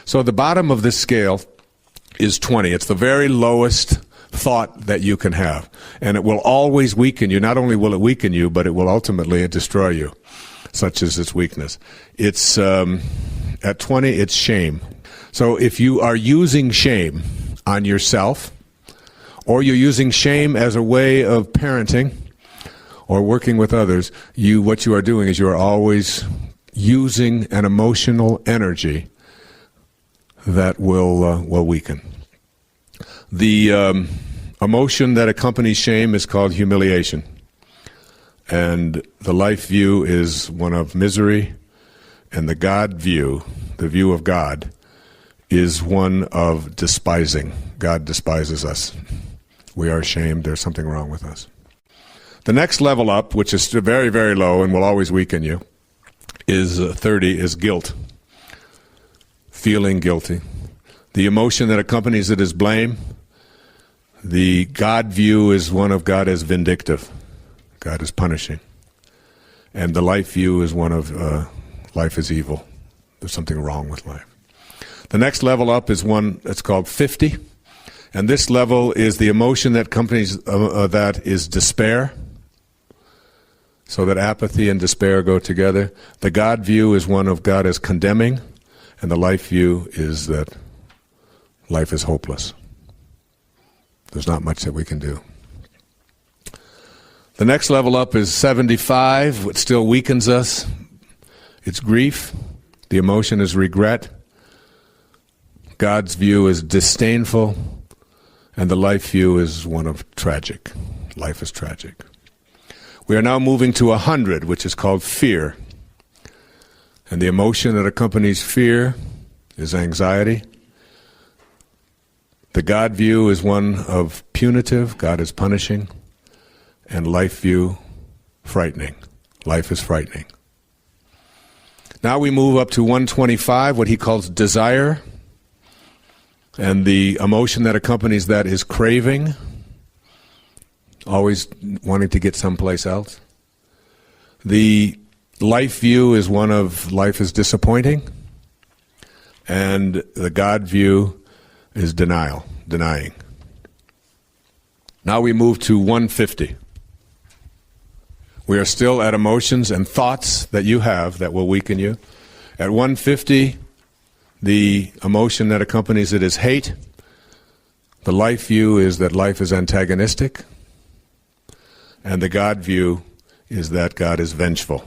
So the bottom of this scale is 20. It's the very lowest thought that you can have. And it will always weaken you. Not only will it weaken you, but it will ultimately destroy you, such as its weakness. It's at 20, it's shame. So if you are using shame on yourself, or you're using shame as a way of parenting or working with others, what you are doing is you are always using an emotional energy that will weaken. The emotion that accompanies shame is called humiliation. And the life view is one of misery, and the God view, the view of God, is one of despising. God despises us. We are ashamed. There's something wrong with us. The next level up, which is very, very low and will always weaken you, is 30, is guilt. Feeling guilty. The emotion that accompanies it is blame. The God view is one of God as vindictive. God is punishing. And the life view is one of life is evil. There's something wrong with life. The next level up is one that's called 50. And this level is the emotion that accompanies that is despair. So that apathy and despair go together. The God view is one of God as condemning. And the life view is that life is hopeless. There's not much that we can do. The next level up is 75, which still weakens us. It's grief. The emotion is regret. God's view is disdainful. And the life view is one of tragic. Life is tragic. We are now moving to 100, which is called fear. And the emotion that accompanies fear is anxiety. The God view is one of punitive. God is punishing. And life view, frightening. Life is frightening. Now we move up to 125, what he calls desire. And the emotion that accompanies that is craving. Always wanting to get someplace else. The life view is one of life is disappointing. And the God view is denial, denying. Now we move to 150. We are still at emotions and thoughts that you have that will weaken you. At 150, the emotion that accompanies it is hate. The life view is that life is antagonistic. And the God view is that God is vengeful.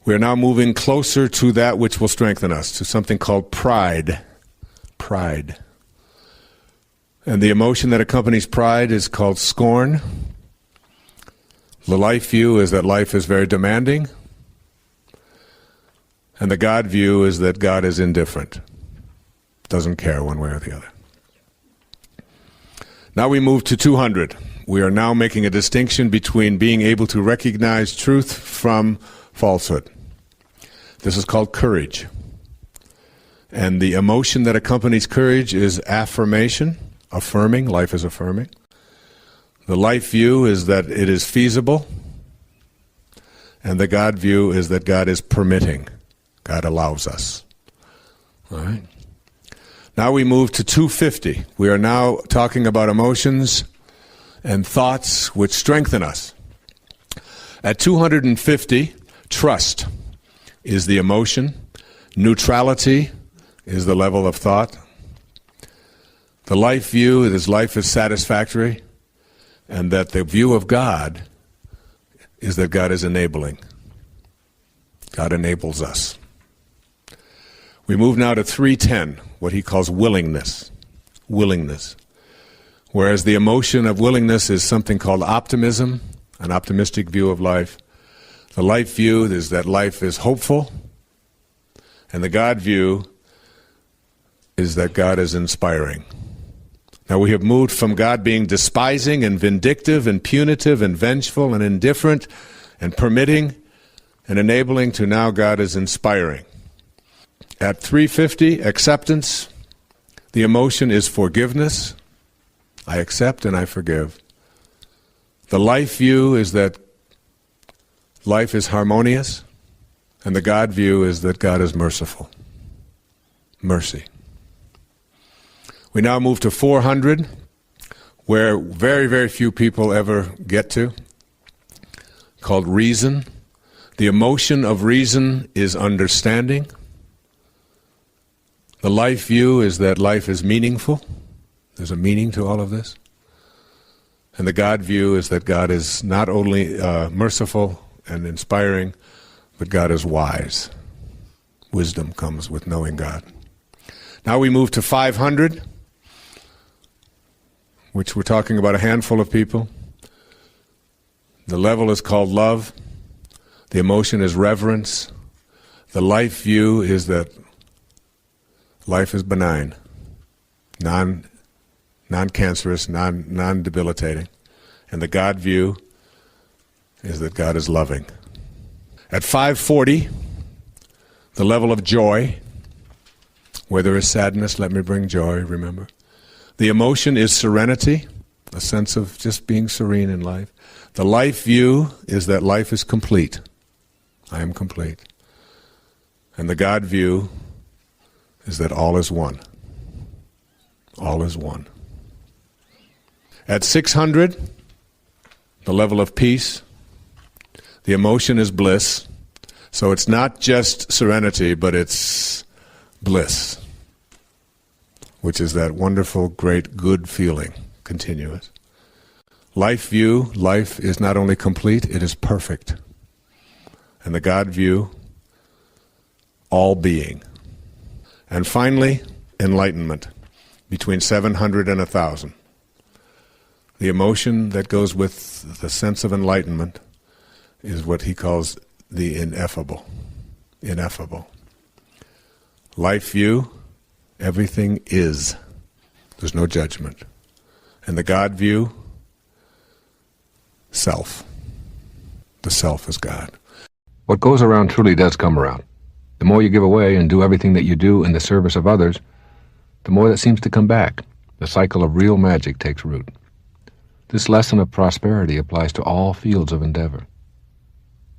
We are now moving closer to that which will strengthen us, to something called pride. Pride. And the emotion that accompanies pride is called scorn. The life view is that life is very demanding. And the God view is that God is indifferent. Doesn't care one way or the other. Now we move to 200. We are now making a distinction between being able to recognize truth from falsehood. This is called courage. And the emotion that accompanies courage is affirmation, affirming, life is affirming. The life view is that it is feasible. And the God view is that God is permitting. God allows us. All right. Now we move to 250. We are now talking about emotions and thoughts which strengthen us. At 250, trust is the emotion. Neutrality is the level of thought. The life view is life is satisfactory, and that the view of God is that God is enabling. God enables us. We move now to 310, what he calls willingness. Willingness. Whereas the emotion of willingness is something called optimism, an optimistic view of life. The life view is that life is hopeful. And the God view is that God is inspiring. Now we have moved from God being despising and vindictive and punitive and vengeful and indifferent and permitting and enabling to now God is inspiring. At 350, acceptance, the emotion is forgiveness. I accept and I forgive. The life view is that life is harmonious, and the God view is that God is merciful. mercy. We now move to 400, where very, very few people ever get to, called reason. The emotion of reason is understanding. The life view is that life is meaningful. There's a meaning to all of this. And the God view is that God is not only merciful and inspiring, but God is wise. Wisdom comes with knowing God. Now we move to 500, which we're talking about a handful of people. The level is called love. The emotion is reverence. The life view is that life is benign, non-cancerous, non-debilitating. And the God view is that God is loving. At 540, the level of joy, where there is sadness, let me bring joy, remember. The emotion is serenity, a sense of just being serene in life. The life view is that life is complete. I am complete. And the God view is that all is one. All is one. At 600, the level of peace, the emotion is bliss. So it's not just serenity, but it's bliss, which is that wonderful, great, good feeling, continuous. Life view, life is not only complete, it is perfect. And the God view, all being. And finally, enlightenment, between 700 and 1,000. The emotion that goes with the sense of enlightenment is what he calls the ineffable. Ineffable. Life view, everything is. There's no judgment. And the God view, self. The self is God. What goes around truly does come around. The more you give away and do everything that you do in the service of others, the more that seems to come back. The cycle of real magic takes root. This lesson of prosperity applies to all fields of endeavor.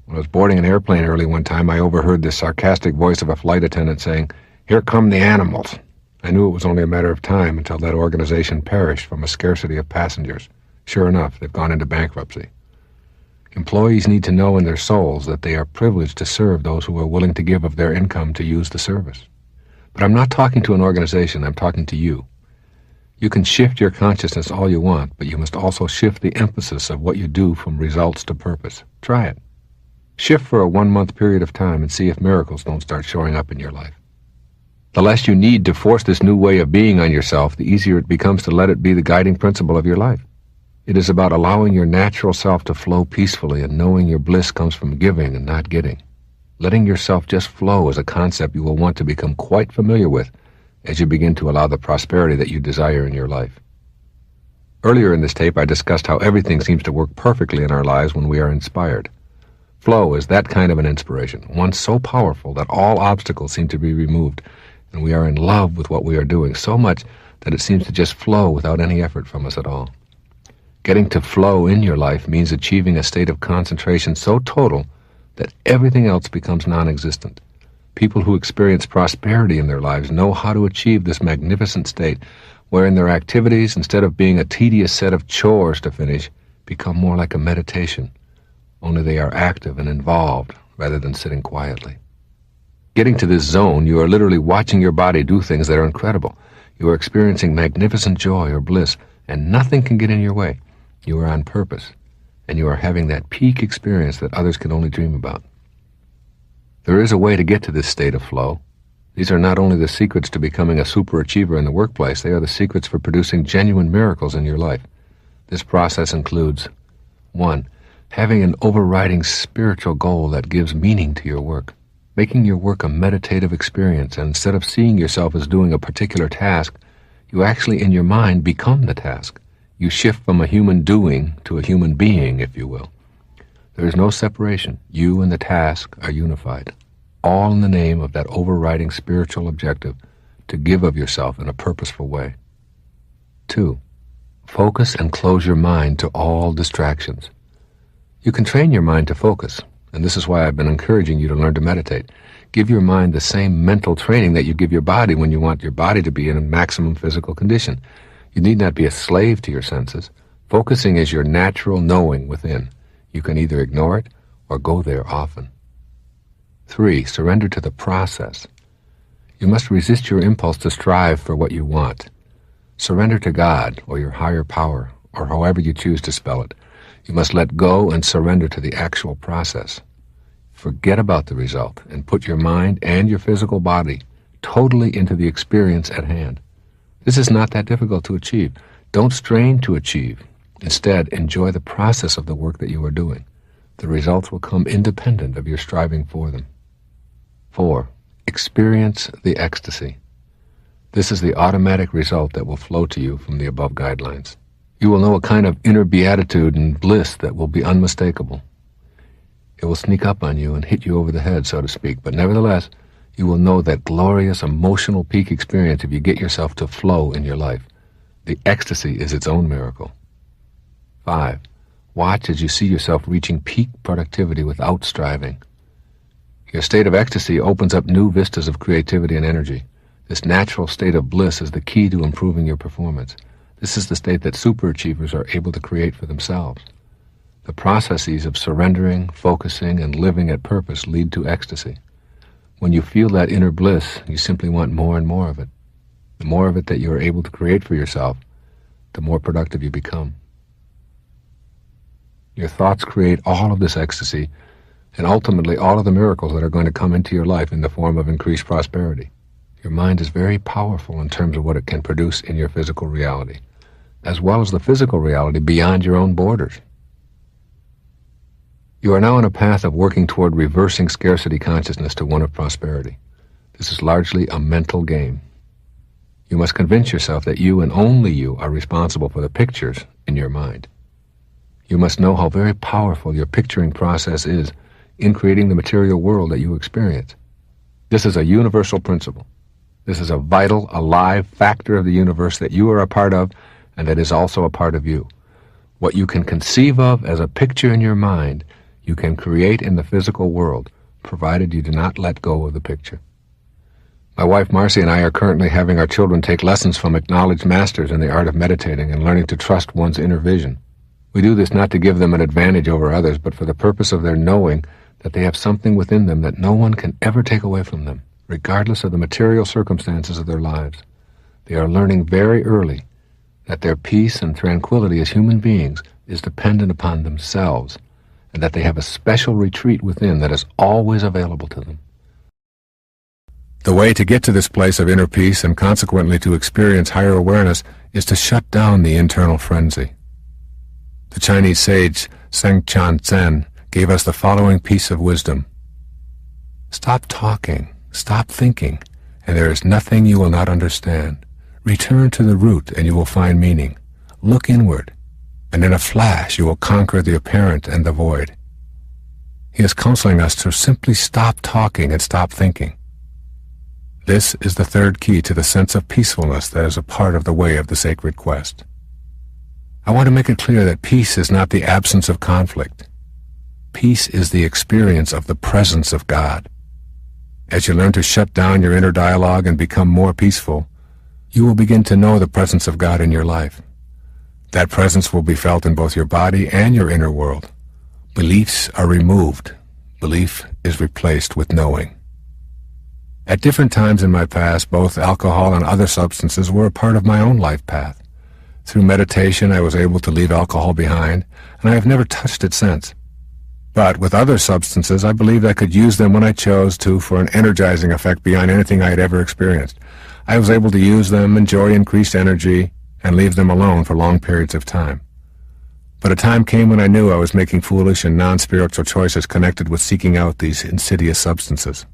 When I was boarding an airplane early one time, I overheard the sarcastic voice of a flight attendant saying, "Here come the animals." I knew it was only a matter of time until that organization perished from a scarcity of passengers. Sure enough, they've gone into bankruptcy. Employees need to know in their souls that they are privileged to serve those who are willing to give of their income to use the service. But I'm not talking to an organization, I'm talking to you. You can shift your consciousness all you want, but you must also shift the emphasis of what you do from results to purpose. Try it. Shift for a 1-month period of time and see if miracles don't start showing up in your life. The less you need to force this new way of being on yourself, the easier it becomes to let it be the guiding principle of your life. It is about allowing your natural self to flow peacefully and knowing your bliss comes from giving and not getting. Letting yourself just flow is a concept you will want to become quite familiar with as you begin to allow the prosperity that you desire in your life. Earlier in this tape, I discussed how everything seems to work perfectly in our lives when we are inspired. Flow is that kind of an inspiration, one so powerful that all obstacles seem to be removed, and we are in love with what we are doing so much that it seems to just flow without any effort from us at all. Getting to flow in your life means achieving a state of concentration so total that everything else becomes non-existent. People who experience prosperity in their lives know how to achieve this magnificent state, wherein their activities, instead of being a tedious set of chores to finish, become more like a meditation, only they are active and involved rather than sitting quietly. Getting to this zone, you are literally watching your body do things that are incredible. You are experiencing magnificent joy or bliss, and nothing can get in your way. You are on purpose, and you are having that peak experience that others can only dream about. There is a way to get to this state of flow. These are not only the secrets to becoming a superachiever in the workplace, they are the secrets for producing genuine miracles in your life. This process includes 1. Having an overriding spiritual goal that gives meaning to your work. Making your work a meditative experience, and instead of seeing yourself as doing a particular task, you actually in your mind become the task. You shift from a human doing to a human being, if you will. There is no separation. You and the task are unified, all in the name of that overriding spiritual objective to give of yourself in a purposeful way. 2. Focus and close your mind to all distractions. You can train your mind to focus, and this is why I've been encouraging you to learn to meditate. Give your mind the same mental training that you give your body when you want your body to be in a maximum physical condition. You need not be a slave to your senses. Focusing is your natural knowing within. You can either ignore it or go there often. 3. Surrender to the process. You must resist your impulse to strive for what you want. Surrender to God or your higher power, or however you choose to spell it. You must let go and surrender to the actual process. Forget about the result and put your mind and your physical body totally into the experience at hand. This is not that difficult to achieve. Don't strain to achieve. Instead, enjoy the process of the work that you are doing. The results will come independent of your striving for them. 4. Experience the ecstasy. This is the automatic result that will flow to you from the above guidelines. You will know a kind of inner beatitude and bliss that will be unmistakable. It will sneak up on you and hit you over the head, so to speak, but nevertheless, you will know that glorious emotional peak experience if you get yourself to flow in your life. The ecstasy is its own miracle. 5. Watch as you see yourself reaching peak productivity without striving. Your state of ecstasy opens up new vistas of creativity and energy. This natural state of bliss is the key to improving your performance. This is the state that superachievers are able to create for themselves. The processes of surrendering, focusing, and living at purpose lead to ecstasy. When you feel that inner bliss, you simply want more and more of it. The more of it that you are able to create for yourself, the more productive you become. Your thoughts create all of this ecstasy, and ultimately all of the miracles that are going to come into your life in the form of increased prosperity. Your mind is very powerful in terms of what it can produce in your physical reality, as well as the physical reality beyond your own borders. You are now on a path of working toward reversing scarcity consciousness to one of prosperity. This is largely a mental game. You must convince yourself that you and only you are responsible for the pictures in your mind. You must know how very powerful your picturing process is in creating the material world that you experience. This is a universal principle. This is a vital, alive factor of the universe that you are a part of and that is also a part of you. What you can conceive of as a picture in your mind, you can create in the physical world, provided you do not let go of the picture. My wife Marcy and I are currently having our children take lessons from acknowledged masters in the art of meditating and learning to trust one's inner vision. We do this not to give them an advantage over others, but for the purpose of their knowing that they have something within them that no one can ever take away from them, regardless of the material circumstances of their lives. They are learning very early that their peace and tranquility as human beings is dependent upon themselves, and that they have a special retreat within that is always available to them. The way to get to this place of inner peace and consequently to experience higher awareness is to shut down the internal frenzy. The Chinese sage Sengchan Zen gave us the following piece of wisdom. Stop talking, stop thinking, and there is nothing you will not understand. Return to the root and you will find meaning. Look inward, and in a flash you will conquer the apparent and the void. He is counseling us to simply stop talking and stop thinking. This is the third key to the sense of peacefulness that is a part of the way of the sacred quest. I want to make it clear that peace is not the absence of conflict. Peace is the experience of the presence of God. As you learn to shut down your inner dialogue and become more peaceful, you will begin to know the presence of God in your life. That presence will be felt in both your body and your inner world. Beliefs are removed. Belief is replaced with knowing. At different times in my past, both alcohol and other substances were a part of my own life path. Through meditation, I was able to leave alcohol behind, and I have never touched it since. But with other substances, I believed I could use them when I chose to for an energizing effect beyond anything I had ever experienced. I was able to use them, enjoy increased energy, and leave them alone for long periods of time. But a time came when I knew I was making foolish and non-spiritual choices connected with seeking out these insidious substances.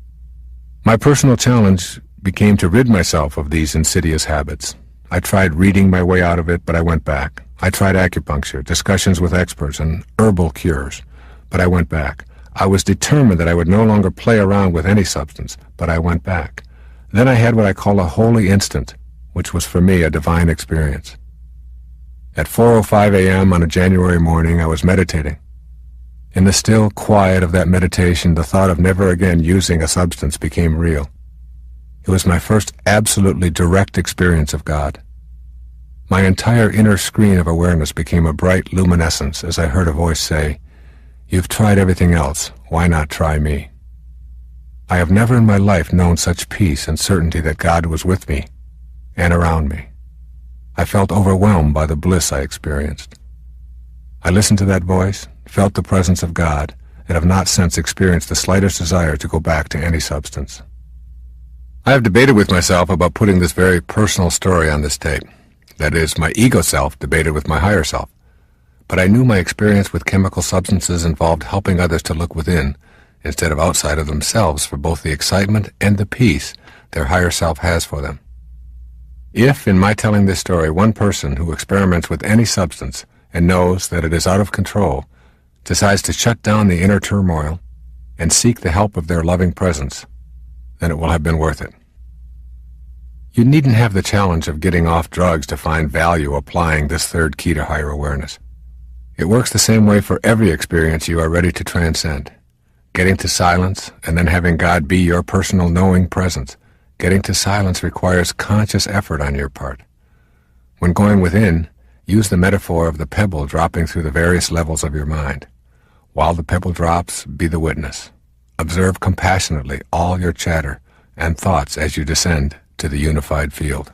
My personal challenge became to rid myself of these insidious habits. I tried reading my way out of it, but I went back. I tried acupuncture, discussions with experts, and herbal cures, but I went back. I was determined that I would no longer play around with any substance, but I went back. Then I had what I call a holy instant, which was for me a divine experience. At 4:05 a.m. on a January morning, I was meditating. In the still quiet of that meditation, the thought of never again using a substance became real. It was my first absolutely direct experience of God. My entire inner screen of awareness became a bright luminescence as I heard a voice say, "You've tried everything else. Why not try me?" I have never in my life known such peace and certainty that God was with me and around me. I felt overwhelmed by the bliss I experienced. I listened to that voice, felt the presence of God, and have not since experienced the slightest desire to go back to any substance. I have debated with myself about putting this very personal story on this tape. That is, my ego self debated with my higher self. But I knew my experience with chemical substances involved helping others to look within instead of outside of themselves for both the excitement and the peace their higher self has for them. If, in my telling this story, one person who experiments with any substance and knows that it is out of control decides to shut down the inner turmoil and seek the help of their loving presence, then it will have been worth it. You needn't have the challenge of getting off drugs to find value applying this third key to higher awareness. It works the same way for every experience you are ready to transcend. Getting to silence and then having God be your personal knowing presence. Getting to silence requires conscious effort on your part. When going within, use the metaphor of the pebble dropping through the various levels of your mind. While the pebble drops, be the witness. Observe compassionately all your chatter and thoughts as you descend to the unified field.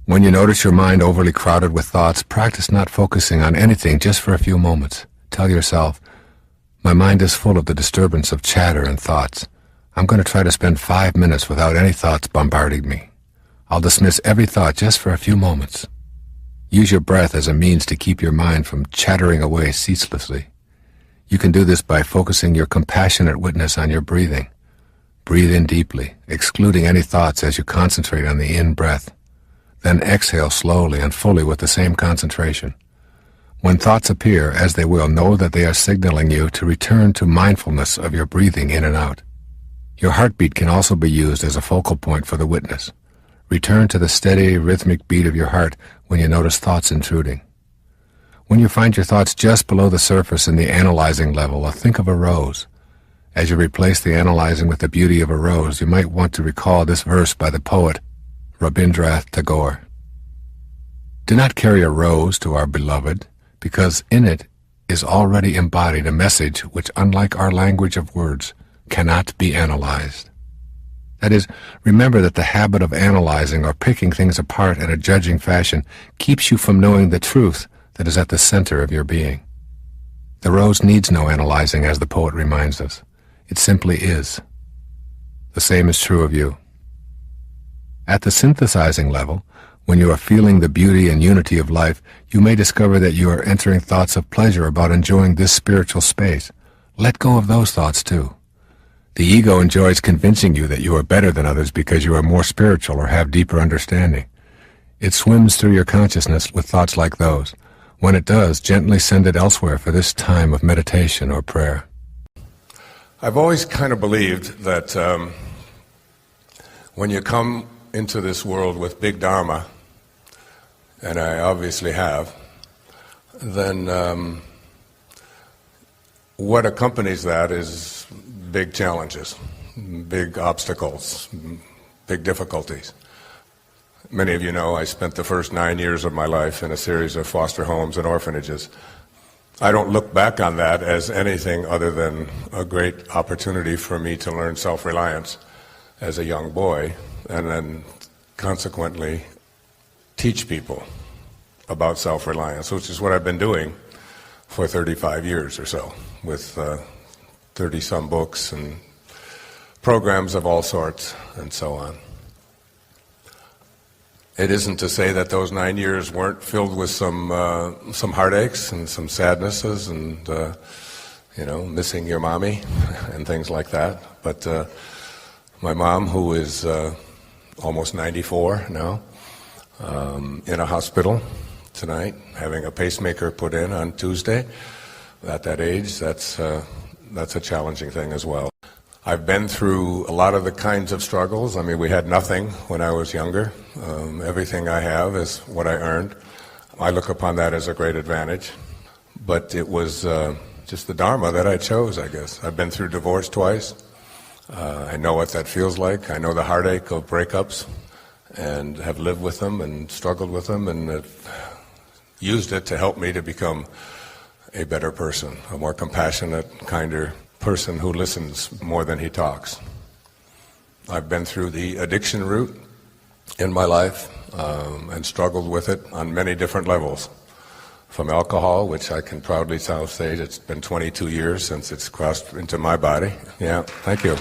When you notice your mind overly crowded with thoughts, practice not focusing on anything just for a few moments. Tell yourself, "My mind is full of the disturbance of chatter and thoughts. I'm going to try to spend 5 minutes without any thoughts bombarding me. I'll dismiss every thought just for a few moments." Use your breath as a means to keep your mind from chattering away ceaselessly. You can do this by focusing your compassionate witness on your breathing. Breathe in deeply, excluding any thoughts as you concentrate on the in-breath. Then exhale slowly and fully with the same concentration. When thoughts appear, as they will, know that they are signaling you to return to mindfulness of your breathing in and out. Your heartbeat can also be used as a focal point for the witness. Return to the steady, rhythmic beat of your heart when you notice thoughts intruding. When you find your thoughts just below the surface in the analyzing level, think of a rose. As you replace the analyzing with the beauty of a rose, you might want to recall this verse by the poet Rabindranath Tagore. "Do not carry a rose to our beloved, because in it is already embodied a message which, unlike our language of words, cannot be analyzed." That is, remember that the habit of analyzing or picking things apart in a judging fashion keeps you from knowing the truth that is at the center of your being. The rose needs no analyzing, as the poet reminds us. It simply is. The same is true of you. At the synthesizing level, when you are feeling the beauty and unity of life, you may discover that you are entering thoughts of pleasure about enjoying this spiritual space. Let go of those thoughts too. The ego enjoys convincing you that you are better than others because you are more spiritual or have deeper understanding. It swims through your consciousness with thoughts like those. When it does, gently send it elsewhere for this time of meditation or prayer. I've always kind of believed that when you come into this world with big dharma, and I obviously have, then what accompanies that is big challenges, big obstacles, big difficulties. Many of you know I spent the first 9 years of my life in a series of foster homes and orphanages. I don't look back on that as anything other than a great opportunity for me to learn self-reliance as a young boy, and then consequently teach people about self-reliance, which is what I've been doing for 35 years or so, with 30-some books and programs of all sorts and so on. It isn't to say that those 9 years weren't filled with some heartaches and some sadnesses and missing your mommy and things like that. But my mom, who is almost 94 now, in a hospital tonight, having a pacemaker put in on Tuesday. At that age, that's a challenging thing as well. I've been through a lot of the kinds of struggles. I mean, we had nothing when I was younger. Everything I have is what I earned. I look upon that as a great advantage. But it was just the Dharma that I chose, I guess. I've been through divorce twice. I know what that feels like. I know the heartache of breakups, and have lived with them and struggled with them, and have used it to help me to become a better person, a more compassionate, kinder person who listens more than he talks. I've been through the addiction route in my life and struggled with it on many different levels. From alcohol, which I can proudly now say it's been 22 years since it's crossed into my body. Yeah, thank you.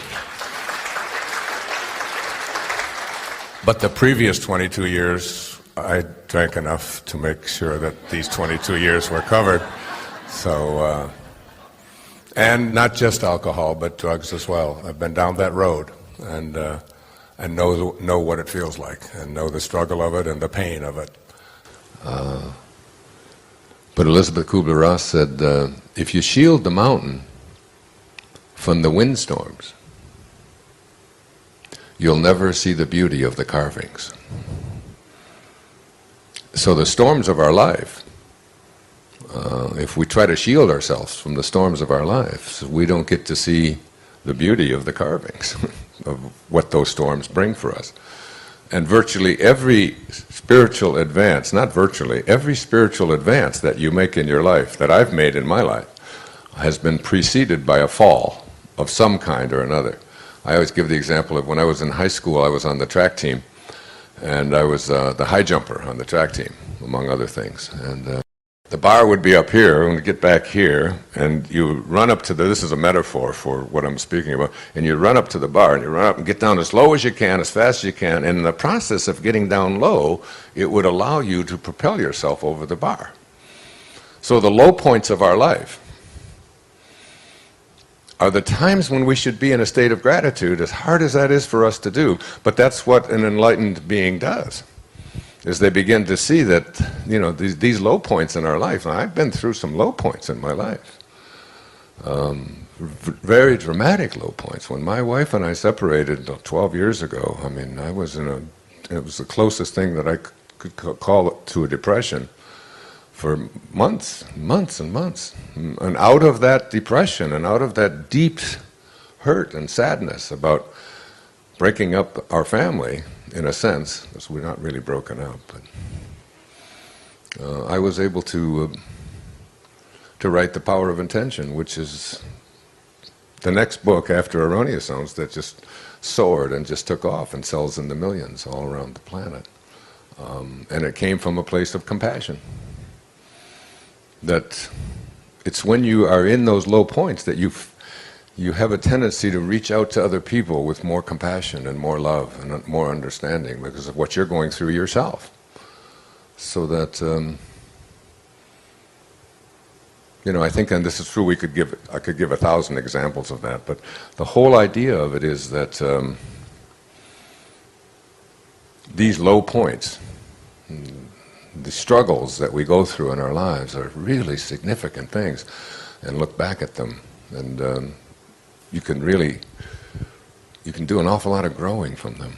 But the previous 22 years, I drank enough to make sure that these 22 years were covered. So, and not just alcohol, but drugs as well. I've been down that road and know what it feels like, and know the struggle of it and the pain of it. But Elizabeth Kubler-Ross said, if you shield the mountain from the windstorms, you'll never see the beauty of the carvings. So the storms of our life, if we try to shield ourselves from the storms of our lives, we don't get to see the beauty of the carvings of what those storms bring for us. And virtually every spiritual advance, not virtually, every spiritual advance that you make in your life, that I've made in my life, has been preceded by a fall of some kind or another. I always give the example of when I was in high school, I was on the track team, and I was the high jumper on the track team, among other things. And the bar would be up here, and we get back here, and you run up to this is a metaphor for what I'm speaking about, and you run up to the bar, and you run up and get down as low as you can, as fast as you can, and in the process of getting down low, it would allow you to propel yourself over the bar. So the low points of our life are the times when we should be in a state of gratitude, as hard as that is for us to do, but that's what an enlightened being does. Is they begin to see that, you know, these low points in our life. Now, I've been through some low points in my life, very dramatic low points. When my wife and I separated 12 years ago, I mean, it was the closest thing that I could call it to a depression for months and months. And out of that depression and out of that deep hurt and sadness about breaking up our family, in a sense, because we're not really broken up, but I was able to write The Power of Intention, which is the next book after Erroneous Zones that just soared and just took off and sells in the millions all around the planet. And it came from a place of compassion. That it's when you are in those low points that you have a tendency to reach out to other people with more compassion and more love and more understanding because of what you're going through yourself. So that, you know, I think, and this is true, I could give 1,000 examples of that, but the whole idea of it is that these low points, the struggles that we go through in our lives are really significant things, and look back at them, and you can do an awful lot of growing from them.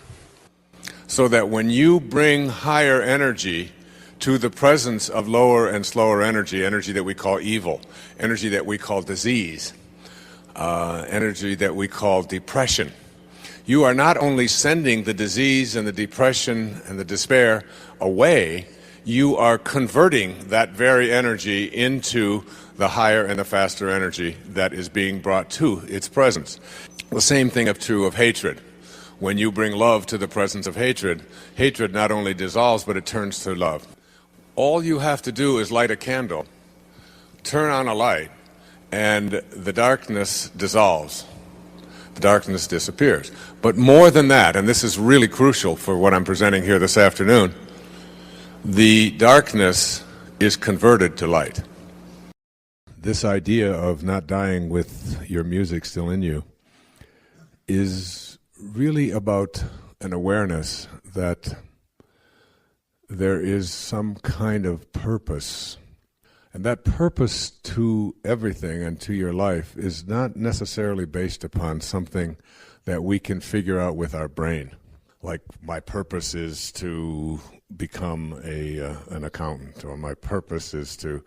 So that when you bring higher energy to the presence of lower and slower energy, energy that we call evil, energy that we call disease, energy that we call depression, you are not only sending the disease and the depression and the despair away, you are converting that very energy into the higher and the faster energy that is being brought to its presence. The same thing is true of hatred. When you bring love to the presence of hatred, hatred not only dissolves, but it turns to love. All you have to do is light a candle, turn on a light, and the darkness dissolves. The darkness disappears. But more than that, and this is really crucial for what I'm presenting here this afternoon, the darkness is converted to light. This idea of not dying with your music still in you is really about an awareness that there is some kind of purpose. And that purpose to everything and to your life is not necessarily based upon something that we can figure out with our brain. Like, my purpose is to become an accountant, or my purpose is to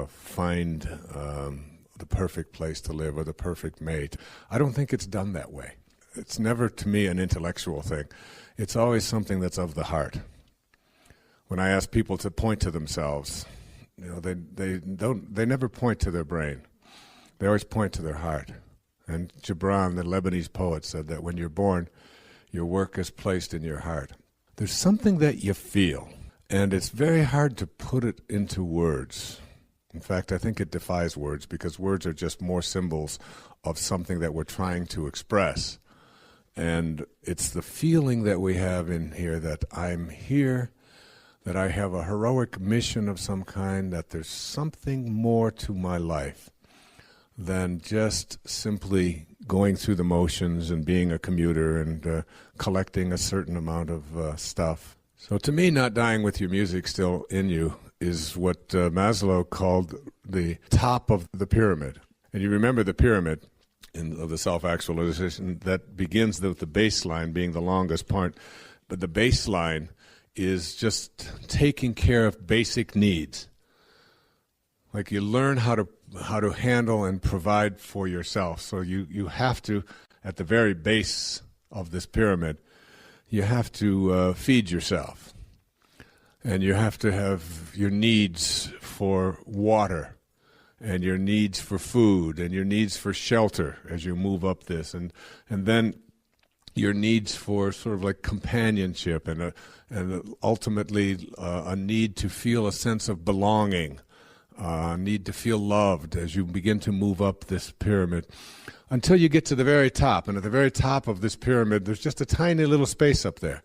find the perfect place to live or the perfect mate. I don't think it's done that way. It's never, to me, an intellectual thing. It's always something that's of the heart. When I ask people to point to themselves, they never point to their brain. They always point to their heart. And Gibran, the Lebanese poet, said that when you're born, your work is placed in your heart. There's something that you feel, and it's very hard to put it into words. In fact, I think it defies words, because words are just more symbols of something that we're trying to express. And it's the feeling that we have in here that I'm here, that I have a heroic mission of some kind, that there's something more to my life than just simply going through the motions and being a commuter and collecting a certain amount of stuff. So to me, not dying with your music still in you is what Maslow called the top of the pyramid. And you remember the pyramid of the self-actualization that begins with the baseline being the longest part, but the baseline is just taking care of basic needs. Like you learn how to handle and provide for yourself. So you have to, at the very base of this pyramid, you have to feed yourself. And you have to have your needs for water, and your needs for food, and your needs for shelter as you move up this, and then your needs for sort of like companionship, and ultimately a need to feel a sense of belonging, a need to feel loved as you begin to move up this pyramid, until you get to the very top. And at the very top of this pyramid, there's just a tiny little space up there.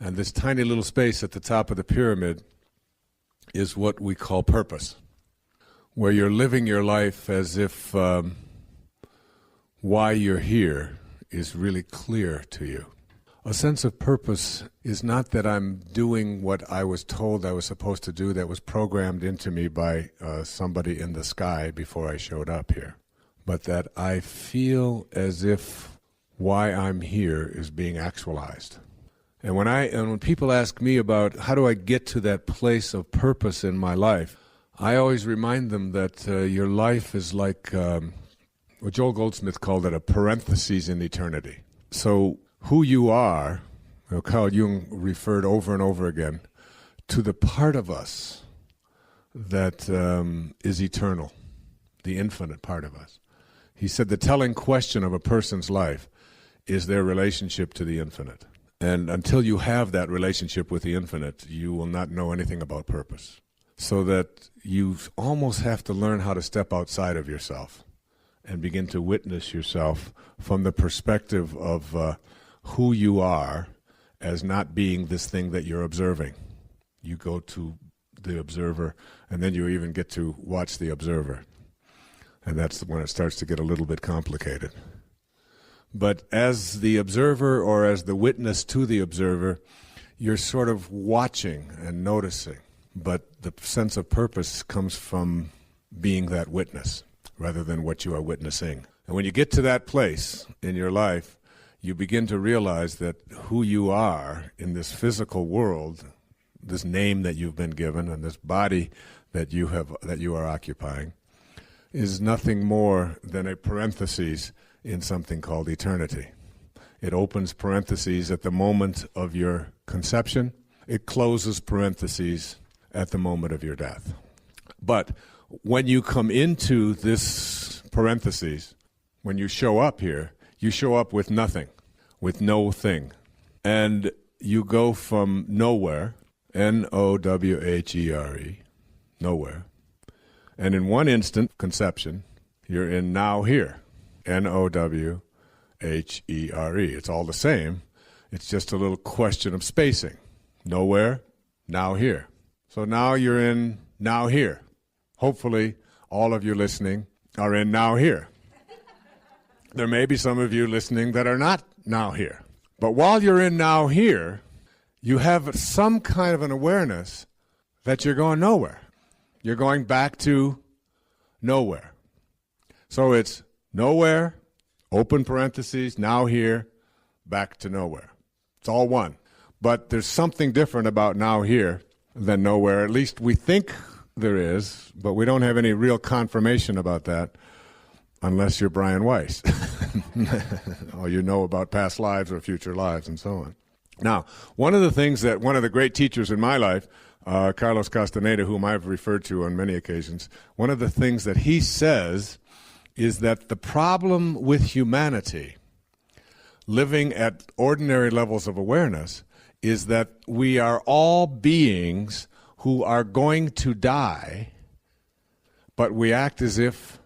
And this tiny little space at the top of the pyramid is what we call purpose, where you're living your life as if why you're here is really clear to you. A sense of purpose is not that I'm doing what I was told I was supposed to do, that was programmed into me by somebody in the sky before I showed up here, but that I feel as if why I'm here is being actualized. And when people ask me about how do I get to that place of purpose in my life, I always remind them that your life is like what Joel Goldsmith called it, a parenthesis in eternity. So who you are, Carl Jung referred over and over again to the part of us that is eternal, the infinite part of us. He said the telling question of a person's life is their relationship to the infinite. And until you have that relationship with the infinite, you will not know anything about purpose. So that you almost have to learn how to step outside of yourself and begin to witness yourself from the perspective of who you are as not being this thing that you're observing. You go to the observer, and then you even get to watch the observer. And that's when it starts to get a little bit complicated. But as the observer, or as the witness to the observer, you're sort of watching and noticing. But the sense of purpose comes from being that witness rather than what you are witnessing. And when you get to that place in your life, you begin to realize that who you are in this physical world, this name that you've been given and this body that you are occupying, is nothing more than a parenthesis in something called eternity. It opens parentheses at the moment of your conception. It closes parentheses at the moment of your death. But when you come into this parentheses, when you show up here, you show up with nothing, with no thing. And you go from nowhere, Nowhere, nowhere. And in one instant, conception, you're in now here, Nowhere. It's all the same. It's just a little question of spacing. Nowhere, now here. So now you're in now here. Hopefully, all of you listening are in now here. There may be some of you listening that are not now here. But while you're in now here, you have some kind of an awareness that you're going nowhere. You're going back to nowhere. So it's nowhere, open parentheses, now here, back to nowhere. It's all one. But there's something different about now here than nowhere. At least we think there is, but we don't have any real confirmation about that unless you're Brian Weiss, or you know about past lives or future lives and so on. Now, one of the things that one of the great teachers in my life, Carlos Castaneda, whom I've referred to on many occasions, one of the things that he says is that the problem with humanity living at ordinary levels of awareness is that we are all beings who are going to die, but we act as if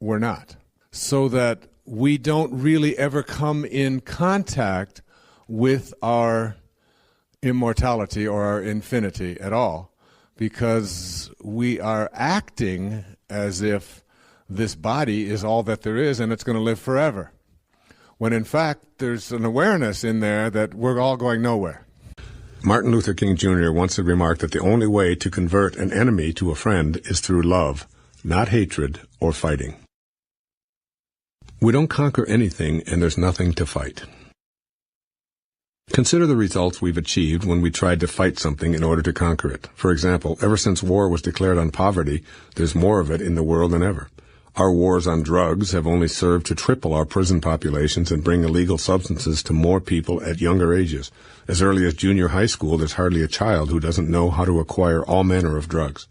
we're not, so that we don't really ever come in contact with our immortality or our infinity at all, because we are acting as if this body is all that there is and it's going to live forever, when in fact there's an awareness in there that we're all going nowhere. Martin Luther King Jr. once had remarked that the only way to convert an enemy to a friend is through love, not hatred or fighting. We don't conquer anything, and there's nothing to fight. Consider the results we've achieved when we tried to fight something in order to conquer it. For example, ever since war was declared on poverty, there's more of it in the world than ever. Our wars on drugs have only served to triple our prison populations and bring illegal substances to more people at younger ages. As early as junior high school, there's hardly a child who doesn't know how to acquire all manner of drugs.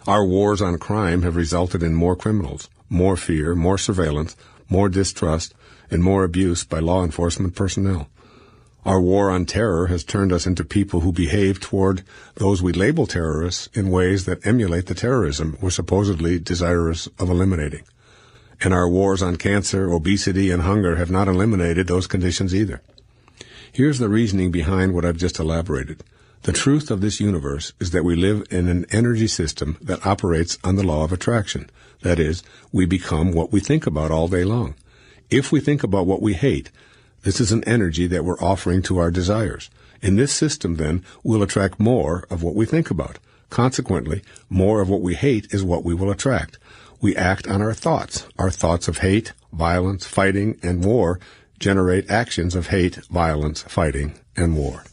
Our wars on crime have resulted in more criminals, more fear, more surveillance, more distrust, and more abuse by law enforcement personnel. Our war on terror has turned us into people who behave toward those we label terrorists in ways that emulate the terrorism we're supposedly desirous of eliminating. And our wars on cancer, obesity, and hunger have not eliminated those conditions either. Here's the reasoning behind what I've just elaborated. The truth of this universe is that we live in an energy system that operates on the law of attraction. That is, we become what we think about all day long. If we think about what we hate, this is an energy that we're offering to our desires. In this system, then, we'll attract more of what we think about. Consequently, more of what we hate is what we will attract. We act on our thoughts. Our thoughts of hate, violence, fighting, and war generate actions of hate, violence, fighting, and war.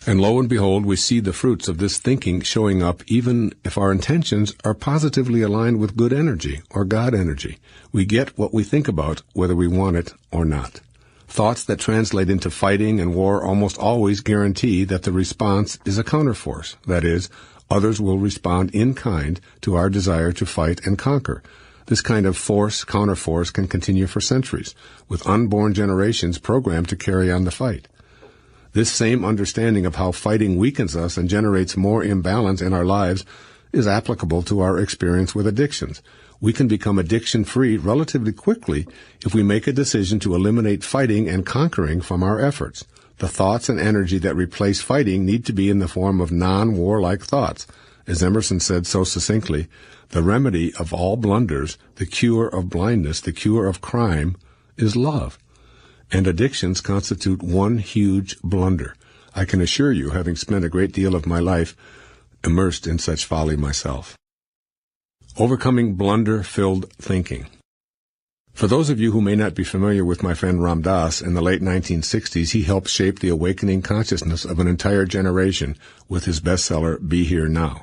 And lo and behold, we see the fruits of this thinking showing up even if our intentions are positively aligned with good energy or God energy. We get what we think about, whether we want it or not. Thoughts that translate into fighting and war almost always guarantee that the response is a counterforce. That is, others will respond in kind to our desire to fight and conquer. This kind of counterforce can continue for centuries, with unborn generations programmed to carry on the fight. This same understanding of how fighting weakens us and generates more imbalance in our lives is applicable to our experience with addictions. We can become addiction-free relatively quickly if we make a decision to eliminate fighting and conquering from our efforts. The thoughts and energy that replace fighting need to be in the form of non-warlike thoughts. As Emerson said so succinctly, the remedy of all blunders, the cure of blindness, the cure of crime, is love. And addictions constitute one huge blunder. I can assure you, having spent a great deal of my life immersed in such folly myself. Overcoming blunder-filled thinking. For those of you who may not be familiar with my friend Ram Dass, in the late 1960s, he helped shape the awakening consciousness of an entire generation with his bestseller, Be Here Now.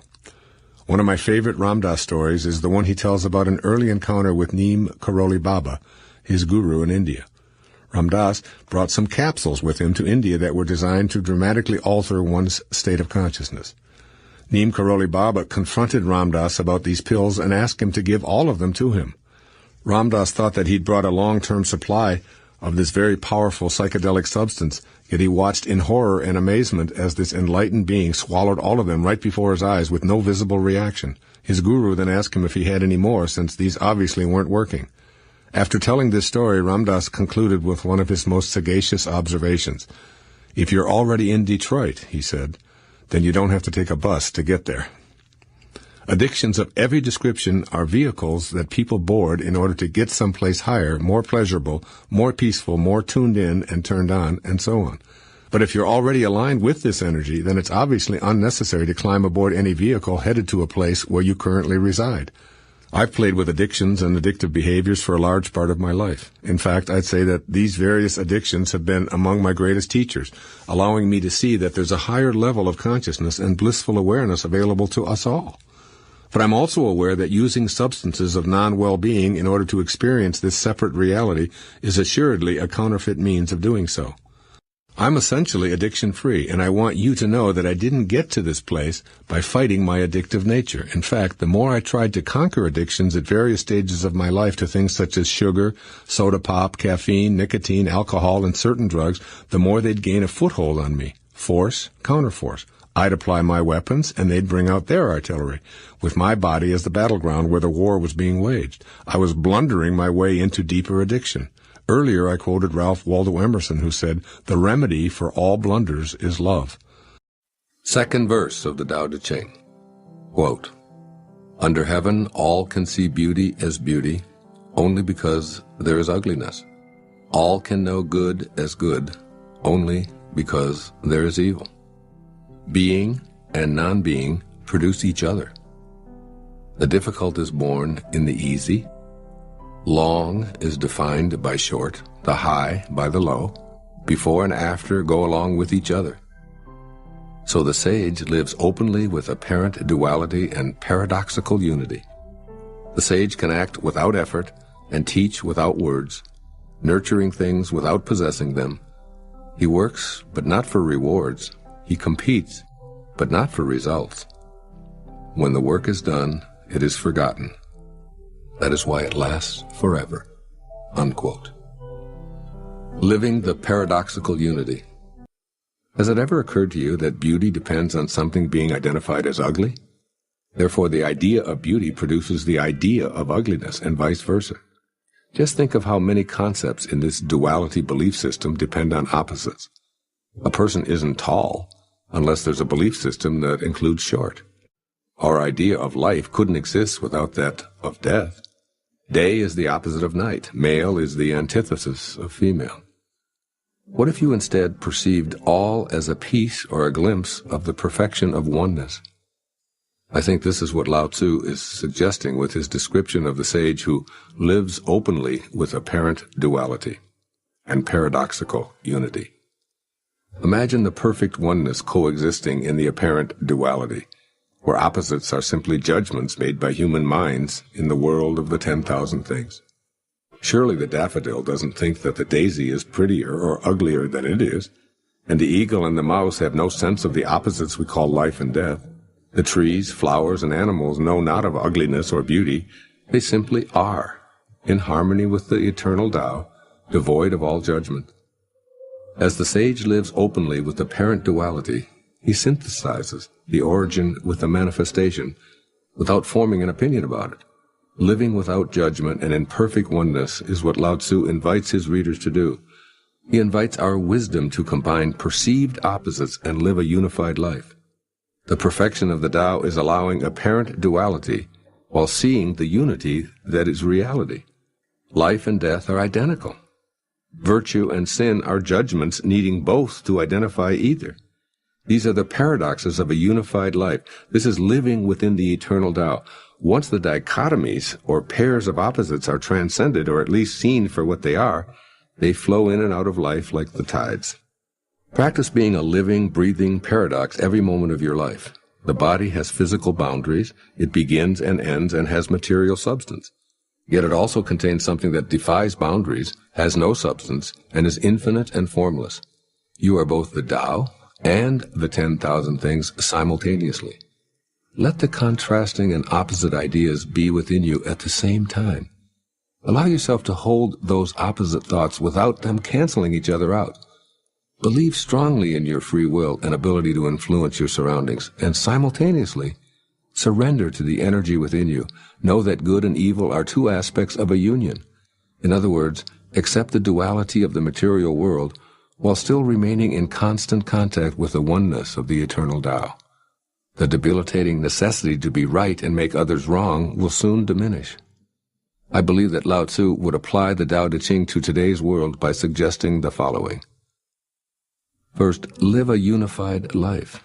One of my favorite Ram Dass stories is the one he tells about an early encounter with Neem Karoli Baba, his guru in India. Ram Dass brought some capsules with him to India that were designed to dramatically alter one's state of consciousness. Neem Karoli Baba confronted Ram Dass about these pills and asked him to give all of them to him. Ram Dass thought that he'd brought a long-term supply of this very powerful psychedelic substance, yet he watched in horror and amazement as this enlightened being swallowed all of them right before his eyes with no visible reaction. His guru then asked him if he had any more, since these obviously weren't working. After telling this story, Ram Dass concluded with one of his most sagacious observations. "If you're already in Detroit," he said, "then you don't have to take a bus to get there." Addictions of every description are vehicles that people board in order to get someplace higher, more pleasurable, more peaceful, more tuned in and turned on, and so on. But if you're already aligned with this energy, then it's obviously unnecessary to climb aboard any vehicle headed to a place where you currently reside. I've played with addictions and addictive behaviors for a large part of my life. In fact, I'd say that these various addictions have been among my greatest teachers, allowing me to see that there's a higher level of consciousness and blissful awareness available to us all. But I'm also aware that using substances of non-well-being in order to experience this separate reality is assuredly a counterfeit means of doing so. I'm essentially addiction-free, and I want you to know that I didn't get to this place by fighting my addictive nature. In fact, the more I tried to conquer addictions at various stages of my life to things such as sugar, soda pop, caffeine, nicotine, alcohol, and certain drugs, the more they'd gain a foothold on me. Force, counterforce. I'd apply my weapons, and they'd bring out their artillery, with my body as the battleground where the war was being waged. I was blundering my way into deeper addiction. Earlier, I quoted Ralph Waldo Emerson, who said, "The remedy for all blunders is love." Second verse of the Tao Te Ching. Quote, "Under heaven all can see beauty as beauty, only because there is ugliness. All can know good as good, only because there is evil. Being and non-being produce each other. The difficult is born in the easy. Long is defined by short, the high by the low. Before and after go along with each other. So the sage lives openly with apparent duality and paradoxical unity. The sage can act without effort and teach without words, nurturing things without possessing them. He works, but not for rewards. He competes, but not for results. When the work is done, it is forgotten. That is why it lasts forever." Unquote. Living the paradoxical unity. Has it ever occurred to you that beauty depends on something being identified as ugly? Therefore, the idea of beauty produces the idea of ugliness, and vice versa. Just think of how many concepts in this duality belief system depend on opposites. A person isn't tall unless there's a belief system that includes short. Our idea of life couldn't exist without that of death. Day is the opposite of night. Male is the antithesis of female. What if you instead perceived all as a piece or a glimpse of the perfection of oneness? I think this is what Lao Tzu is suggesting with his description of the sage who lives openly with apparent duality and paradoxical unity. Imagine the perfect oneness coexisting in the apparent duality, where opposites are simply judgments made by human minds in the world of the 10,000 things. Surely the daffodil doesn't think that the daisy is prettier or uglier than it is, and the eagle and the mouse have no sense of the opposites we call life and death. The trees, flowers, and animals know not of ugliness or beauty. They simply are, in harmony with the eternal Tao, devoid of all judgment. As the sage lives openly with apparent duality, he synthesizes the origin with the manifestation without forming an opinion about it. Living without judgment and in perfect oneness is what Lao Tzu invites his readers to do. He invites our wisdom to combine perceived opposites and live a unified life. The perfection of the Tao is allowing apparent duality while seeing the unity that is reality. Life and death are identical. Virtue and sin are judgments needing both to identify either. These are the paradoxes of a unified life. This is living within the eternal Tao. Once the dichotomies or pairs of opposites are transcended, or at least seen for what they are, they flow in and out of life like the tides. Practice being a living, breathing paradox every moment of your life. The body has physical boundaries. It begins and ends and has material substance. Yet it also contains something that defies boundaries, has no substance, and is infinite and formless. You are both the Tao and the 10,000 things simultaneously. Let the contrasting and opposite ideas be within you at the same time. Allow yourself to hold those opposite thoughts without them canceling each other out. Believe strongly in your free will and ability to influence your surroundings, and simultaneously surrender to the energy within you. Know that good and evil are two aspects of a union. In other words, accept the duality of the material world while still remaining in constant contact with the oneness of the eternal Tao. The debilitating necessity to be right and make others wrong will soon diminish. I believe that Lao Tzu would apply the Tao Te Ching to today's world by suggesting the following. First, live a unified life.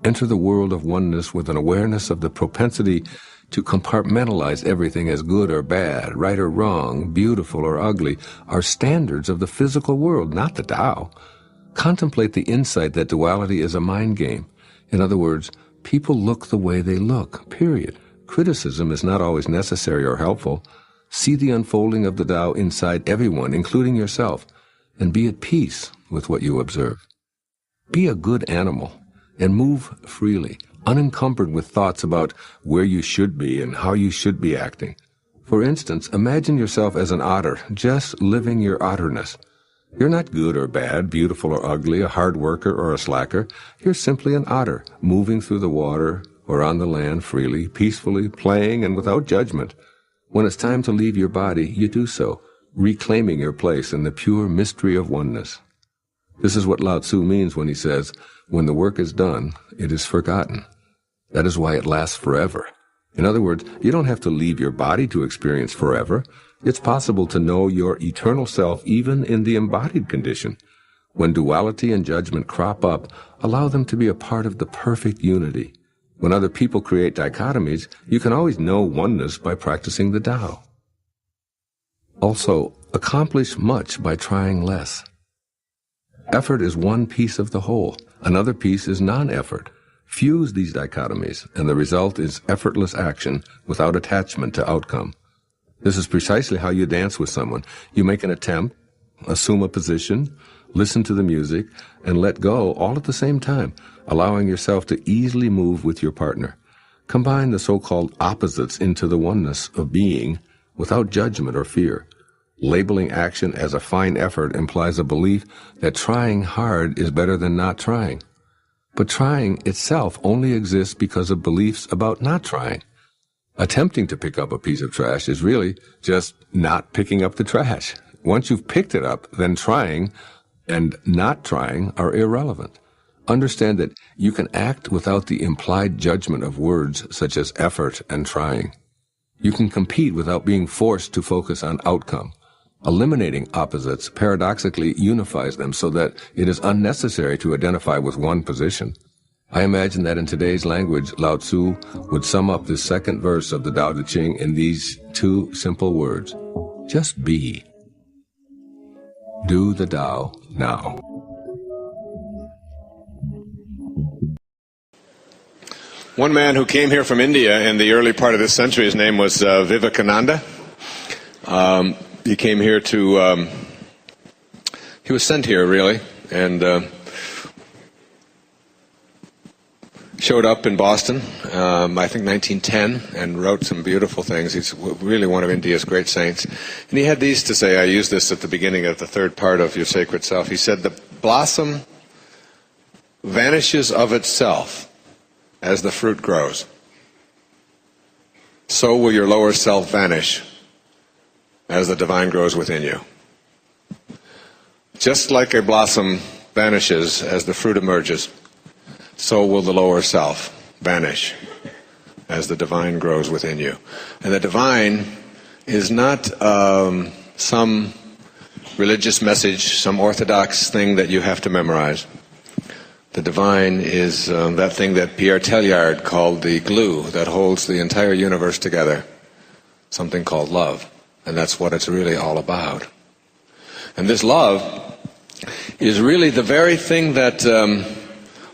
Enter the world of oneness with an awareness of the propensity to compartmentalize everything as good or bad, right or wrong, beautiful or ugly, are standards of the physical world, not the Tao. Contemplate the insight that duality is a mind game. In other words, people look the way they look, period. Criticism is not always necessary or helpful. See the unfolding of the Tao inside everyone, including yourself, and be at peace with what you observe. Be a good animal and move freely, unencumbered with thoughts about where you should be and how you should be acting. For instance, imagine yourself as an otter, just living your otterness. You're not good or bad, beautiful or ugly, a hard worker or a slacker. You're simply an otter, moving through the water or on the land freely, peacefully, playing and without judgment. When it's time to leave your body, you do so, reclaiming your place in the pure mystery of oneness. This is what Lao Tzu means when he says, when the work is done, it is forgotten. That is why it lasts forever. In other words, you don't have to leave your body to experience forever. It's possible to know your eternal self even in the embodied condition. When duality and judgment crop up, allow them to be a part of the perfect unity. When other people create dichotomies, you can always know oneness by practicing the Tao. Also, accomplish much by trying less. Effort is one piece of the whole. Another piece is non-effort. Fuse these dichotomies, and the result is effortless action without attachment to outcome. This is precisely how you dance with someone. You make an attempt, assume a position, listen to the music, and let go all at the same time, allowing yourself to easily move with your partner. Combine the so-called opposites into the oneness of being without judgment or fear. Labeling action as a fine effort implies a belief that trying hard is better than not trying. But trying itself only exists because of beliefs about not trying. Attempting to pick up a piece of trash is really just not picking up the trash. Once you've picked it up, then trying and not trying are irrelevant. Understand that you can act without the implied judgment of words such as effort and trying. You can compete without being forced to focus on outcome. Eliminating opposites paradoxically unifies them so that it is unnecessary to identify with one position. I imagine that in today's language, Lao Tzu would sum up this second verse of the Tao Te Ching in these two simple words. Just be. Do the Tao now. One man who came here from India in the early part of this century, his name was Vivekananda. He came here he was sent here really, and showed up in Boston, I think 1910, and wrote some beautiful things. He's really one of India's great saints. And he had these to say. I used this at the beginning of the third part of Your Sacred Self. He said, the blossom vanishes of itself as the fruit grows. So will your lower self vanish as the divine grows within you. Just like a blossom vanishes as the fruit emerges, so will the lower self vanish as the divine grows within you. And the divine is not some religious message, some orthodox thing that you have to memorize. The divine is that thing that Pierre Teilhard called the glue that holds the entire universe together, something called love. And that's what it's really all about. And this love is really the very thing that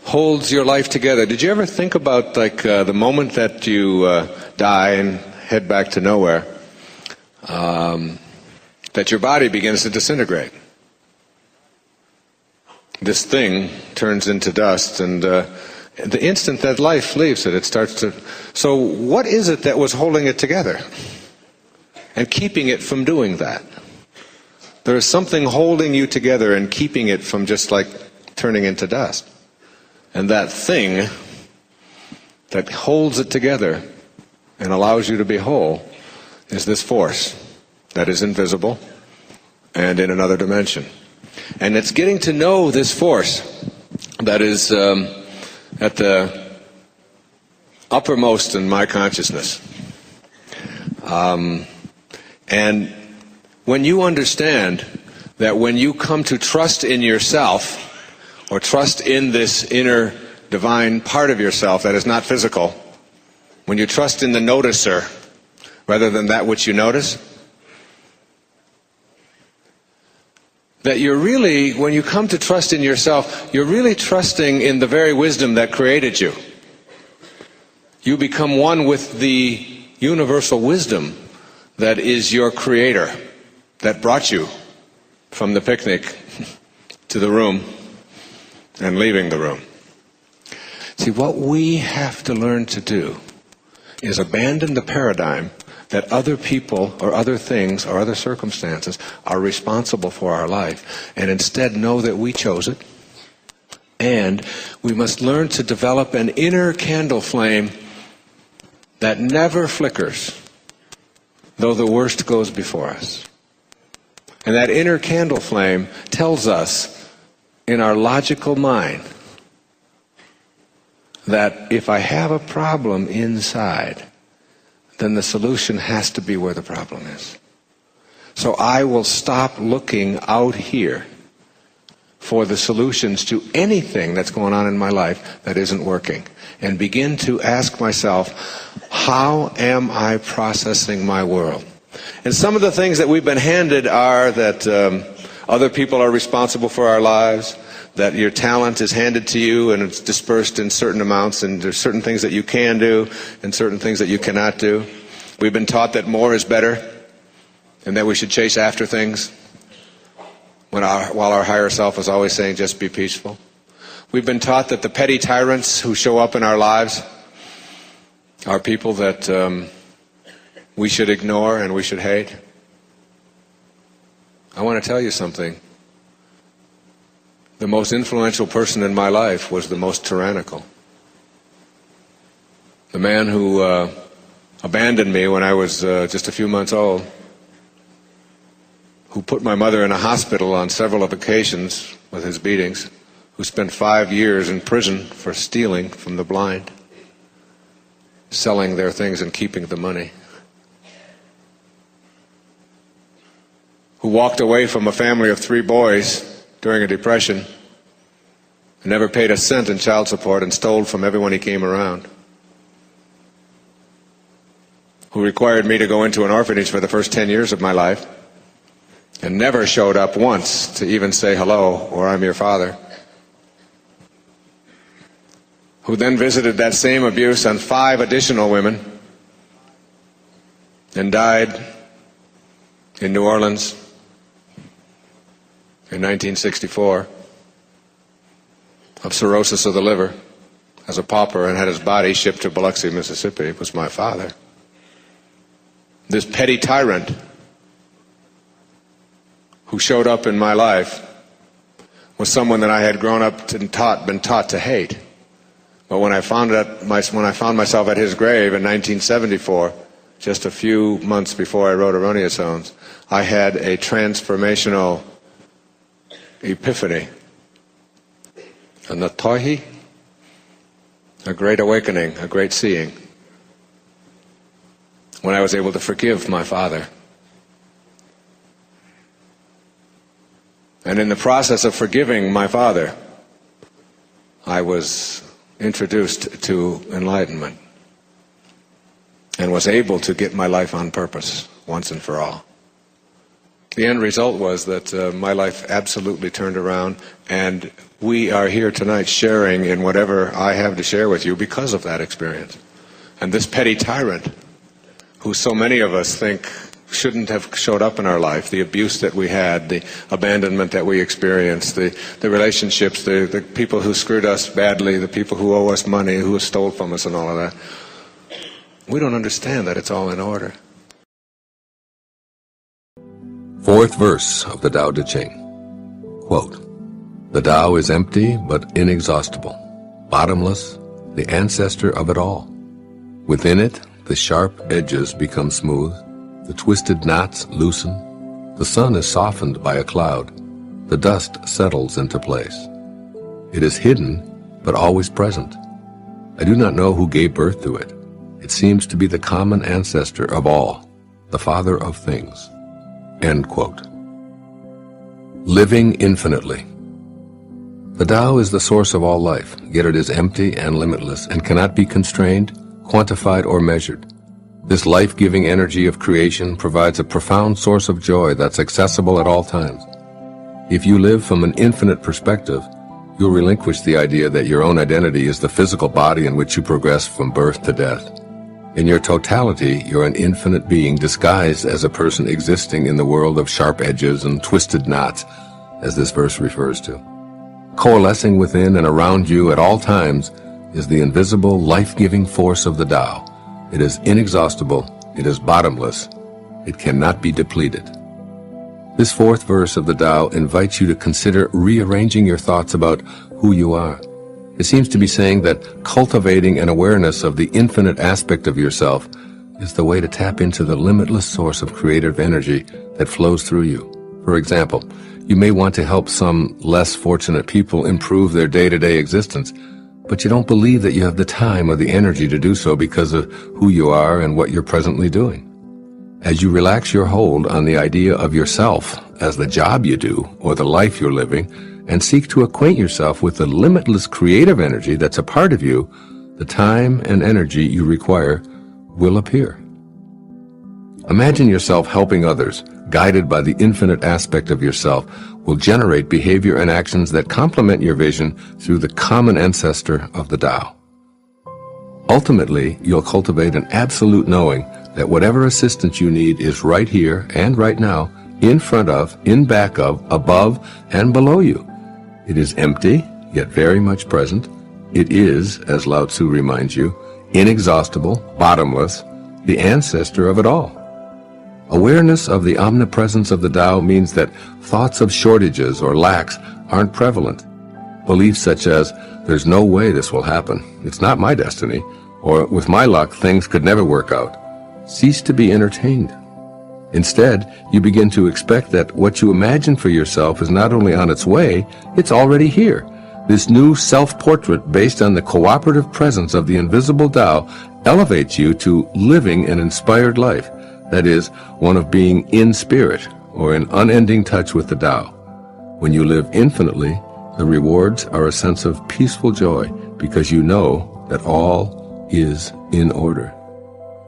holds your life together. Did you ever think about the moment that you die and head back to nowhere, that your body begins to disintegrate? This thing turns into dust, and the instant that life leaves it, it starts to... So what is it that was holding it together and keeping it from doing that? There is something holding you together and keeping it from just turning into dust. And that thing that holds it together and allows you to be whole is this force that is invisible and in another dimension. And it's getting to know this force that is at the uppermost in my consciousness. And when you understand that when you come to trust in yourself, or trust in this inner divine part of yourself that is not physical, when you trust in the noticer rather than that which you notice, that you're really, when you come to trust in yourself, you're really trusting in the very wisdom that created you. You become one with the universal wisdom that is your creator, that brought you from the picnic to the room and leaving the room. See, what we have to learn to do is abandon the paradigm that other people or other things or other circumstances are responsible for our life, and instead know that we chose it. And we must learn to develop an inner candle flame that never flickers, though the worst goes before us. And that inner candle flame tells us in our logical mind that if I have a problem inside, then the solution has to be where the problem is. So I will stop looking out here for the solutions to anything that's going on in my life that isn't working, and begin to ask myself, how am I processing my world? And some of the things that we've been handed are that other people are responsible for our lives, that your talent is handed to you and it's dispersed in certain amounts, and there's certain things that you can do and certain things that you cannot do. We've been taught that more is better and that we should chase after things while our higher self is always saying just be peaceful. We've been taught that the petty tyrants who show up in our lives are people that we should ignore and we should hate. I want to tell you something. The most influential person in my life was the most tyrannical. The man who abandoned me when I was just a few months old, who put my mother in a hospital on several occasions with his beatings, who spent 5 years in prison for stealing from the blind, selling their things and keeping the money, who walked away from a family of 3 boys during a depression and never paid a cent in child support and stole from everyone he came around, who required me to go into an orphanage for the first 10 years of my life and never showed up once to even say hello or I'm your father, who then visited that same abuse on 5 additional women and died in New Orleans in 1964 of cirrhosis of the liver as a pauper and had his body shipped to Biloxi, Mississippi, was my father. This petty tyrant who showed up in my life was someone that I had grown up and been taught to hate. But when I found myself at his grave in 1974, just a few months before I wrote Erroneous Zones, I had a transformational epiphany, a natohi, a great awakening, a great seeing, when I was able to forgive my father. And in the process of forgiving my father, I was introduced to enlightenment and was able to get my life on purpose once and for all. The end result was that my life absolutely turned around, and we are here tonight sharing in whatever I have to share with you because of that experience. And this petty tyrant, who so many of us think shouldn't have showed up in our life, the abuse that we had, the abandonment that we experienced, the relationships, the people who screwed us badly, the people who owe us money, who stole from us and all of that, we don't understand that it's all in order. 4th verse of the Tao Te Ching. Quote, "The Tao is empty but inexhaustible, bottomless, the ancestor of it all. Within it, the sharp edges become smooth, the twisted knots loosen, the sun is softened by a cloud, the dust settles into place. It is hidden, but always present. I do not know who gave birth to it. It seems to be the common ancestor of all, the father of things." End quote. Living infinitely. The Tao is the source of all life, yet it is empty and limitless and cannot be constrained, quantified, or measured. This life-giving energy of creation provides a profound source of joy that's accessible at all times. If you live from an infinite perspective, You'll relinquish the idea that your own identity is the physical body in which you progress from birth to death. In your totality, you're an infinite being disguised as a person existing in the world of sharp edges and twisted knots, as this verse refers to. Coalescing within and around you at all times is the invisible, life-giving force of the Tao. It is inexhaustible, it is bottomless, it cannot be depleted. This fourth verse of the Tao invites you to consider rearranging your thoughts about who you are. It seems to be saying that cultivating an awareness of the infinite aspect of yourself is the way to tap into the limitless source of creative energy that flows through you. For example, you may want to help some less fortunate people improve their day-to-day existence, but you don't believe that you have the time or the energy to do so because of who you are and what you're presently doing. As you relax your hold on the idea of yourself as the job you do or the life you're living, and seek to acquaint yourself with the limitless creative energy that's a part of you, the time and energy you require will appear. Imagine yourself helping others, guided by the infinite aspect of yourself, will generate behavior and actions that complement your vision through the common ancestor of the Tao. Ultimately, you'll cultivate an absolute knowing that whatever assistance you need is right here and right now, in front of, in back of, above, and below you. It is empty, yet very much present. It is, as Lao Tzu reminds you, inexhaustible, bottomless, the ancestor of it all. Awareness of the omnipresence of the Tao means that thoughts of shortages or lacks aren't prevalent. Beliefs such as, there's no way this will happen, it's not my destiny, or with my luck things could never work out, cease to be entertained. Instead, you begin to expect that what you imagine for yourself is not only on its way, it's already here. This new self-portrait based on the cooperative presence of the invisible Tao elevates you to living an inspired life, that is, one of being in spirit or in unending touch with the Tao. When you live infinitely, the rewards are a sense of peaceful joy because you know that all is in order.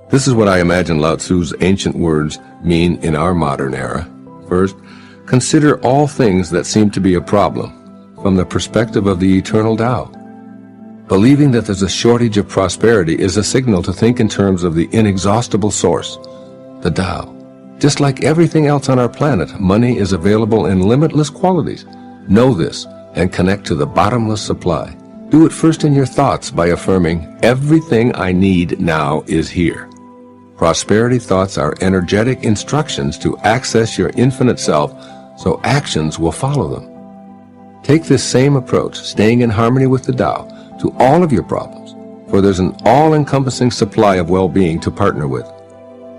This is what I imagine Lao Tzu's ancient words mean in our modern era. First, consider all things that seem to be a problem from the perspective of the eternal Tao. Believing that there's a shortage of prosperity is a signal to think in terms of the inexhaustible source, the Tao. Just like everything else on our planet, money is available in limitless quantities. Know this and connect to the bottomless supply. Do it first in your thoughts by affirming, everything I need now is here. Prosperity thoughts are energetic instructions to access your infinite self, so actions will follow them. Take this same approach, staying in harmony with the Tao, to all of your problems, for there's an all-encompassing supply of well-being to partner with.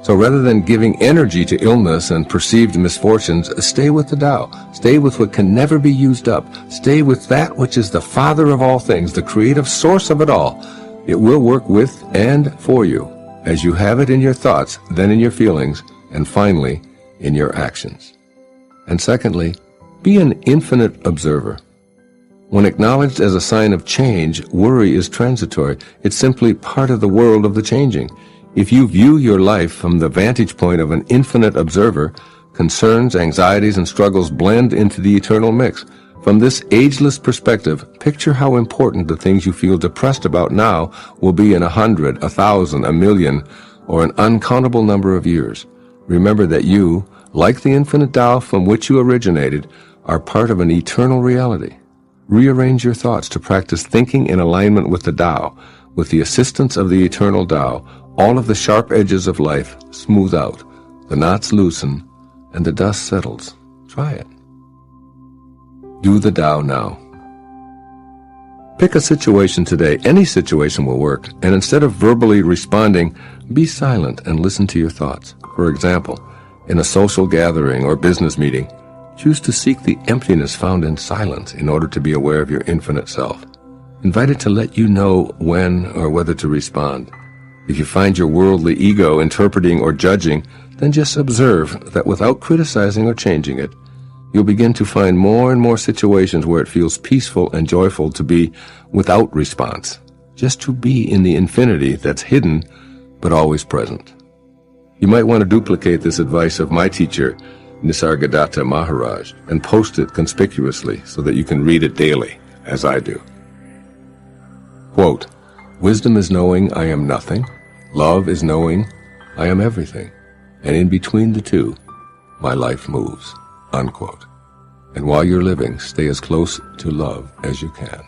So rather than giving energy to illness and perceived misfortunes, stay with the Tao. Stay with what can never be used up. Stay with that which is the Father of all things, the creative source of it all. It will work with and for you, as you have it in your thoughts, then in your feelings, and finally, in your actions. And secondly, be an infinite observer. When acknowledged as a sign of change, worry is transitory. It's simply part of the world of the changing. If you view your life from the vantage point of an infinite observer, concerns, anxieties, and struggles blend into the eternal mix. From this ageless perspective, picture how important the things you feel depressed about now will be in 100, 1,000, 1,000,000, or an uncountable number of years. Remember that you, like the infinite Tao from which you originated, are part of an eternal reality. Rearrange your thoughts to practice thinking in alignment with the Tao. With the assistance of the eternal Tao, all of the sharp edges of life smooth out, the knots loosen, and the dust settles. Try it. Do the Tao now. Pick a situation today, any situation will work, and instead of verbally responding, be silent and listen to your thoughts. For example, in a social gathering or business meeting, choose to seek the emptiness found in silence in order to be aware of your infinite self. Invite it to let you know when or whether to respond. If you find your worldly ego interpreting or judging, then just observe that without criticizing or changing it, you'll begin to find more and more situations where it feels peaceful and joyful to be without response, just to be in the infinity that's hidden but always present. You might want to duplicate this advice of my teacher, Nisargadatta Maharaj, and post it conspicuously so that you can read it daily as I do. Quote, wisdom is knowing I am nothing, love is knowing I am everything, and in between the two, my life moves, unquote. And while you're living, stay as close to love as you can.